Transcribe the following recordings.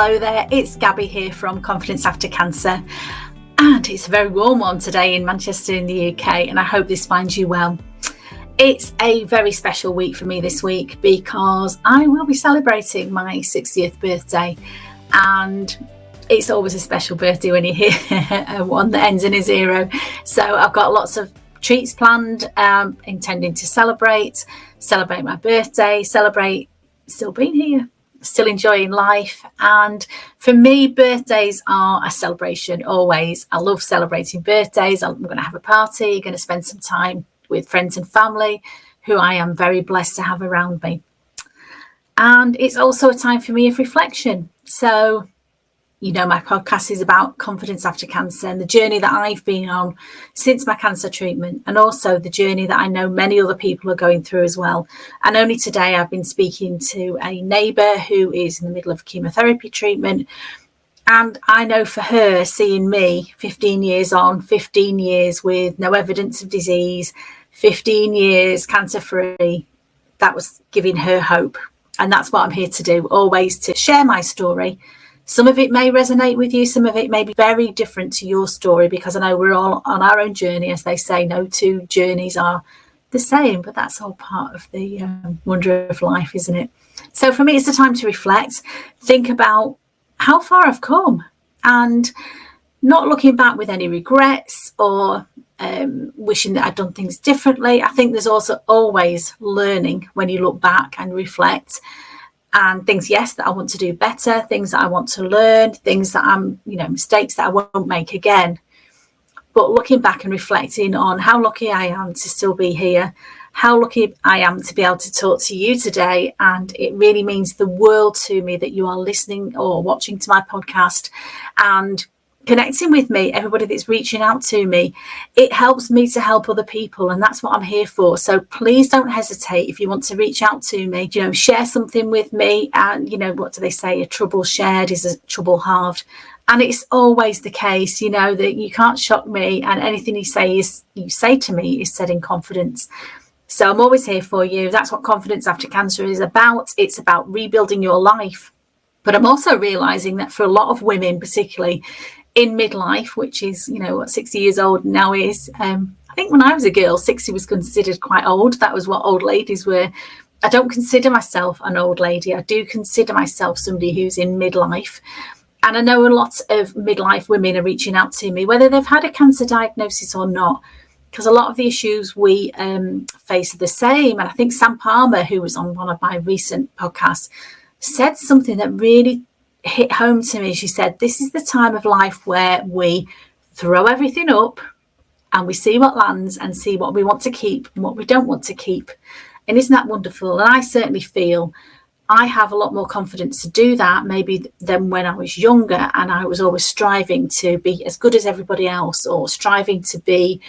Hello there, it's Gabby here from Confidence After Cancer, and it's a very warm one today in Manchester in the UK, and I hope this finds you well. It's a very special week for me this week because I will be celebrating my 60th birthday, and it's always a special birthday when you hear one that ends in a 0. So I've got lots of treats planned, intending to celebrate my birthday, celebrate still being here, still enjoying life. And for me, birthdays are a celebration always. I love celebrating birthdays. We're going to have a party, going to spend some time with friends and family who I am very blessed to have around me. And it's also a time for me of reflection. So, you know, my podcast is about confidence after cancer and the journey that I've been on since my cancer treatment, and also the journey that I know many other people are going through as well. And only today I've been speaking to a neighbour who is in the middle of chemotherapy treatment. And I know for her, seeing me 15 years on, 15 years with no evidence of disease, 15 years cancer-free, that was giving her hope. And that's what I'm here to do, always to share my story. Some of it may resonate with you, some of it may be very different to your story, because I know we're all on our own journey. As they say, no two journeys are the same, but that's all part of the wonder of life, isn't it? So for me, it's a time to reflect, think about how far I've come, and not looking back with any regrets or wishing that I'd done things differently. I think there's also always learning when you look back and reflect. And things, yes, that I want to do better, things that I want to learn, things that mistakes that I won't make again. But looking back and reflecting on how lucky I am to still be here, how lucky I am to be able to talk to you today. And it really means the world to me that you are listening or watching to my podcast and connecting with me, everybody that's reaching out to me. It helps me to help other people, and that's what I'm here for. So please don't hesitate if you want to reach out to me, share something with me. And what do they say, a trouble shared is a trouble halved, and it's always the case, that you can't shock me, and anything you say to me is said in confidence. So I'm always here for you. That's what Confidence After Cancer is about. It's about rebuilding your life. But I'm also realizing that for a lot of women, particularly in midlife, which is, what 60 years old now is. I think when I was a girl, 60 was considered quite old. That was what old ladies were. I don't consider myself an old lady. I do consider myself somebody who's in midlife. And I know a lot of midlife women are reaching out to me, whether they've had a cancer diagnosis or not, because a lot of the issues we face are the same. And I think Sam Palmer, who was on one of my recent podcasts, said something that really hit home to me. She said, this is the time of life where we throw everything up and we see what lands and see what we want to keep and what we don't want to keep. And isn't that wonderful? And I certainly feel I have a lot more confidence to do that maybe than when I was younger, and I was always striving to be as good as everybody else, or striving to be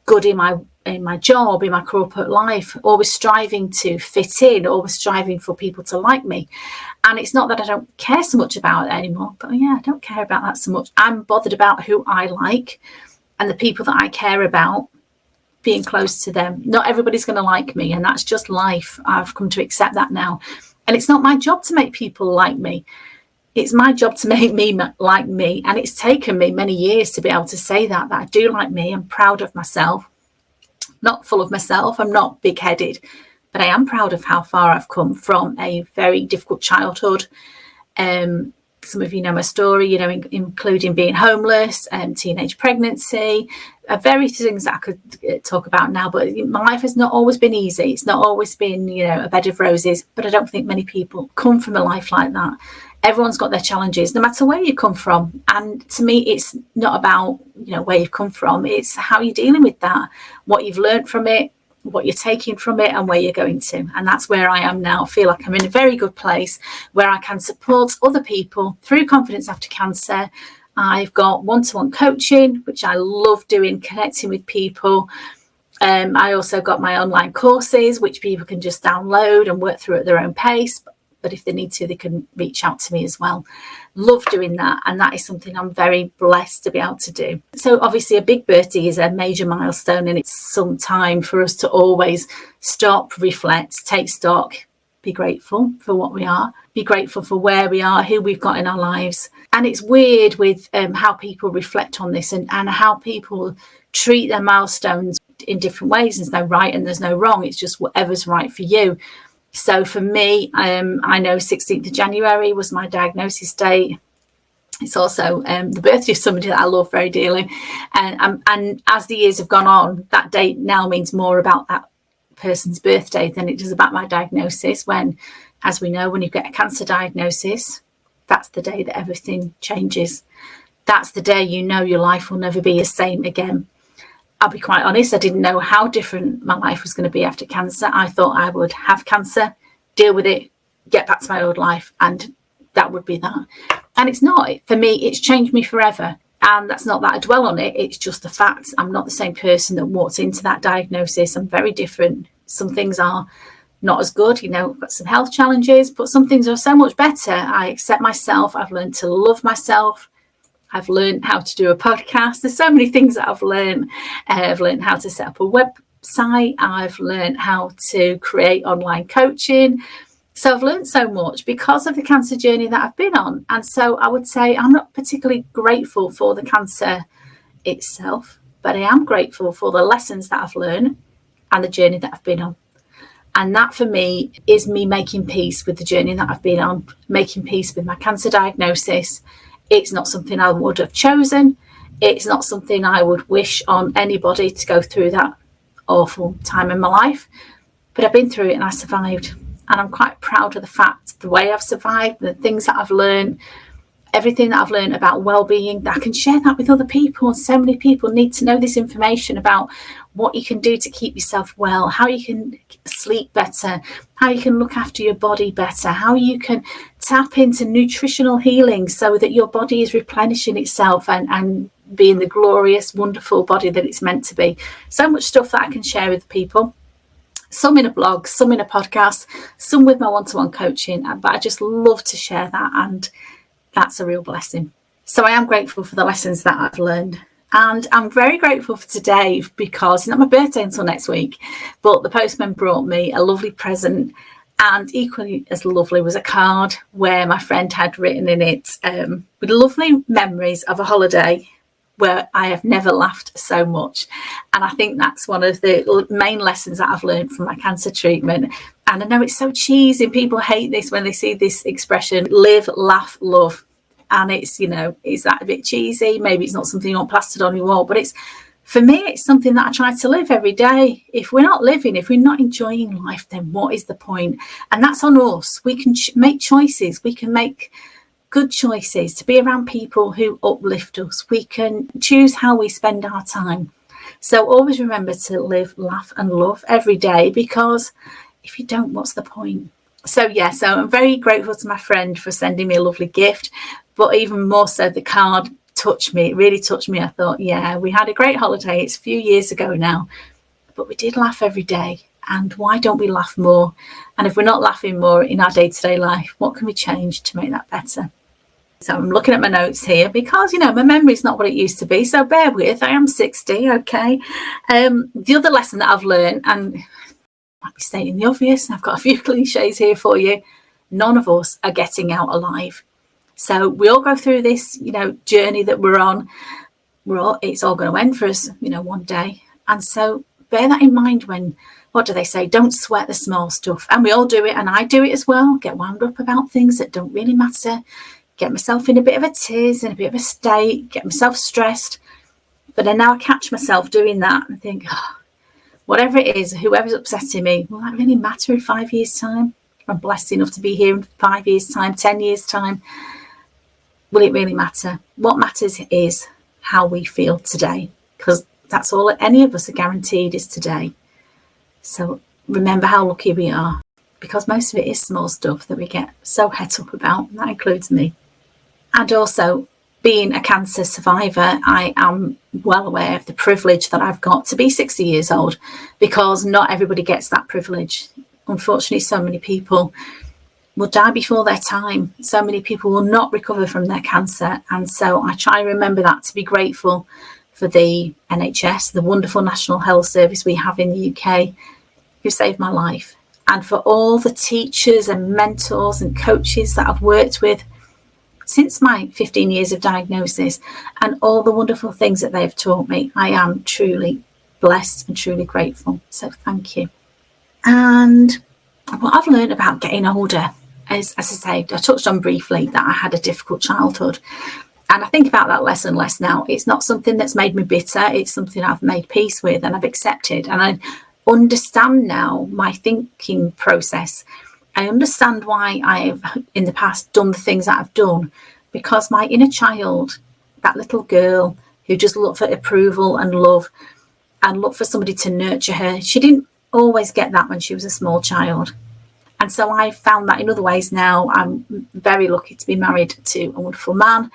good in my job, in my corporate life, always striving to fit in, always striving for people to like me. And it's not that I don't care so much about it anymore, but I don't care about that so much. I'm bothered about who I like and the people that I care about, being close to them. Not everybody's going to like me, and that's just life. I've come to accept that now. And it's not my job to make people like me. It's my job to make me like me. And it's taken me many years to be able to say that I do like me. I'm proud of myself. Not full of myself. I'm not big-headed, but I am proud of how far I've come from a very difficult childhood. Some of you know my story, including being homeless and teenage pregnancy, various things that I could talk about now. But my life has not always been easy. It's not always been, a bed of roses. But I don't think many people come from a life like that. Everyone's got their challenges, no matter where you come from. And to me, it's not about, where you've come from. It's how you're dealing with that, what you've learned from it, what you're taking from it, and where you're going to. And that's where I am now. I feel like I'm in a very good place where I can support other people through Confidence After Cancer. I've got one-to-one coaching, which I love doing, connecting with people. I also got my online courses, which people can just download and work through at their own pace. But if they need to, they can reach out to me as well. Love doing that. And that is something I'm very blessed to be able to do. So obviously a big birthday is a major milestone, and it's some time for us to always stop, reflect, take stock, be grateful for what we are, be grateful for where we are, who we've got in our lives. And it's weird with how people reflect on this and how people treat their milestones in different ways. There's no right and there's no wrong. It's just whatever's right for you. So for me, I know 16th of January was my diagnosis date. It's also the birthday of somebody that I love very dearly. And as the years have gone on, that date now means more about that person's birthday than it does about my diagnosis. When, as we know, when you get a cancer diagnosis, that's the day that everything changes. That's the day you know your life will never be the same again. I'll be quite honest, I didn't know how different my life was going to be after cancer. I thought I would have cancer, deal with it, get back to my old life, and that would be that. And it's not. For me, it's changed me forever. And that's not that I dwell on it. It's just the fact I'm not the same person that walked into that diagnosis. I'm very different. Some things are not as good. I've got some health challenges, but some things are so much better. I accept myself. I've learned to love myself. I've learned how to do a podcast. There's so many things that I've learned. I've learned how to set up a website. I've learned how to create online coaching. So I've learned so much because of the cancer journey that I've been on. And so I would say I'm not particularly grateful for the cancer itself, but I am grateful for the lessons that I've learned and the journey that I've been on. And that for me is me making peace with the journey that I've been on, making peace with my cancer diagnosis. It's not something I would have chosen. It's not something I would wish on anybody to go through that awful time in my life. But I've been through it and I survived. And I'm quite proud of the fact, the way I've survived, the things that I've learned, everything that I've learned about well-being, that I can share that with other people. And so many people need to know this information about what you can do to keep yourself well, how you can sleep better, how you can look after your body better, how you can tap into nutritional healing so that your body is replenishing itself and being the glorious, wonderful body that it's meant to be. So much stuff that I can share with people. Some in a blog, some in a podcast, some with my one-to-one coaching, but I just love to share that, and that's a real blessing. So I am grateful for the lessons that I've learned, and I'm very grateful for today because it's not my birthday until next week, but the postman brought me a lovely present, and equally as lovely was a card where my friend had written in it with lovely memories of a holiday where I have never laughed so much. And I think that's one of the main lessons that I've learned from my cancer treatment. And I know it's so cheesy and people hate this when they see this expression, live, laugh, love. And it's, is that a bit cheesy? Maybe it's not something you want plastered on your wall, but for me, it's something that I try to live every day. If we're not living, if we're not enjoying life, then what is the point? And that's on us. We can make choices. We can make good choices to be around people who uplift us. We can choose how we spend our time. So always remember to live, laugh and love every day, because if you don't, what's the point? So I'm very grateful to my friend for sending me a lovely gift, but even more so the card touched me. It really touched me. I thought, we had a great holiday. It's a few years ago now, but we did laugh every day. And why don't we laugh more? And if we're not laughing more in our day-to-day life, what can we change to make that better? So I'm looking at my notes here because, my memory's not what it used to be. So bear with, I am 60, okay? The other lesson that I've learned, and I might be stating the obvious, I've got a few cliches here for you. None of us are getting out alive. So we all go through this, journey that we're on. It's all going to end for us, one day. And so bear that in mind when, what do they say? Don't sweat the small stuff. And we all do it, and I do it as well. Get wound up about things that don't really matter. Get myself in a bit of a tears and a bit of a state, get myself stressed. But then now I catch myself doing that and think, whatever it is, whoever's upsetting me, will that really matter in 5 years' time? If I'm blessed enough to be here in 5 years' time, 10 years' time, will it really matter? What matters is how we feel today, because that's all any of us are guaranteed is today. So remember how lucky we are, because most of it is small stuff that we get so het up about, and that includes me. And also, being a cancer survivor, I am well aware of the privilege that I've got to be 60 years old, because not everybody gets that privilege. Unfortunately, so many people will die before their time. So many people will not recover from their cancer. And so I try and remember that, to be grateful for the NHS, the wonderful National Health Service we have in the UK, who saved my life. and for all the teachers and mentors and coaches that I've worked with since my 15 years of diagnosis, and all the wonderful things that they've taught me. I am truly blessed and truly grateful. So thank you. And what I've learned about getting older is, as I say, I touched on briefly that I had a difficult childhood. And I think about that less and less now. It's not something that's made me bitter. It's something I've made peace with and I've accepted. And I understand now my thinking process. I understand why I've in the past done the things that I've done, because my inner child, that little girl who just looked for approval and love and looked for somebody to nurture her, she didn't always get that when she was a small child. And so I found that in other ways now. I'm very lucky to be married to a wonderful man.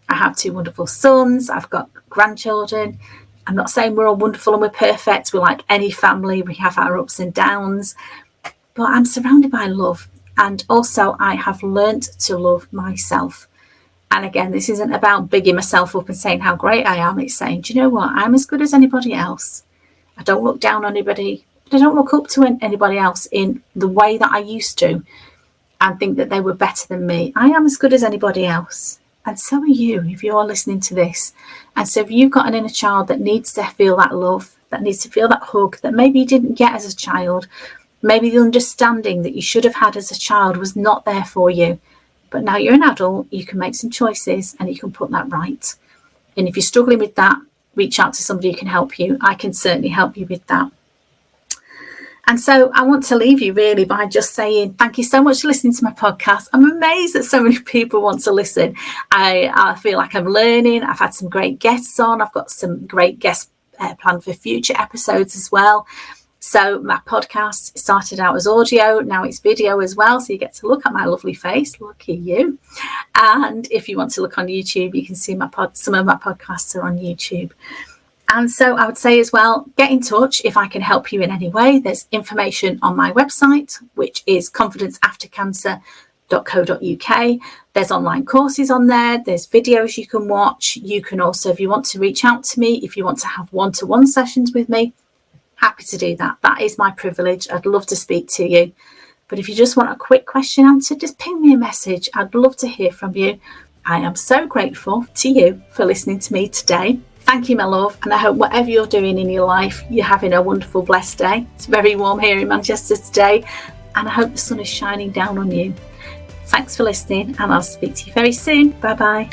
I have 2 wonderful sons. I've got grandchildren. I'm not saying we're all wonderful and we're perfect. We're like any family. We have our ups and downs. But I'm surrounded by love. And also I have learnt to love myself. And again, this isn't about bigging myself up and saying how great I am. It's saying, do you know what? I'm as good as anybody else. I don't look down on anybody. I don't look up to anybody else in the way that I used to and think that they were better than me. I am as good as anybody else. And so are you, if you're listening to this. And so if you've got an inner child that needs to feel that love, that needs to feel that hug that maybe you didn't get as a child, maybe the understanding that you should have had as a child was not there for you, but now you're an adult, you can make some choices and you can put that right. And if you're struggling with that, reach out to somebody who can help you. I can certainly help you with that. And so I want to leave you really by just saying thank you so much for listening to my podcast. I'm amazed that so many people want to listen. I feel like I'm learning. I've had some great guests on. I've got some great guests planned for future episodes as well. So my podcast started out as audio. Now it's video as well. So you get to look at my lovely face. Lucky you. And if you want to look on YouTube, you can see some of my podcasts are on YouTube. And so I would say as well, get in touch if I can help you in any way. There's information on my website, which is confidenceaftercancer.co.uk. There's online courses on there. There's videos you can watch. You can also, if you want to reach out to me, if you want to have one-to-one sessions with me, happy to do that. That is my privilege. I'd love to speak to you. But if you just want a quick question answered, just ping me a message. I'd love to hear from you. I am so grateful to you for listening to me today. Thank you, my love, and I hope whatever you're doing in your life, you're having a wonderful, blessed day. It's very warm here in Manchester today, and I hope the sun is shining down on you. Thanks for listening, and I'll speak to you very soon. Bye-bye.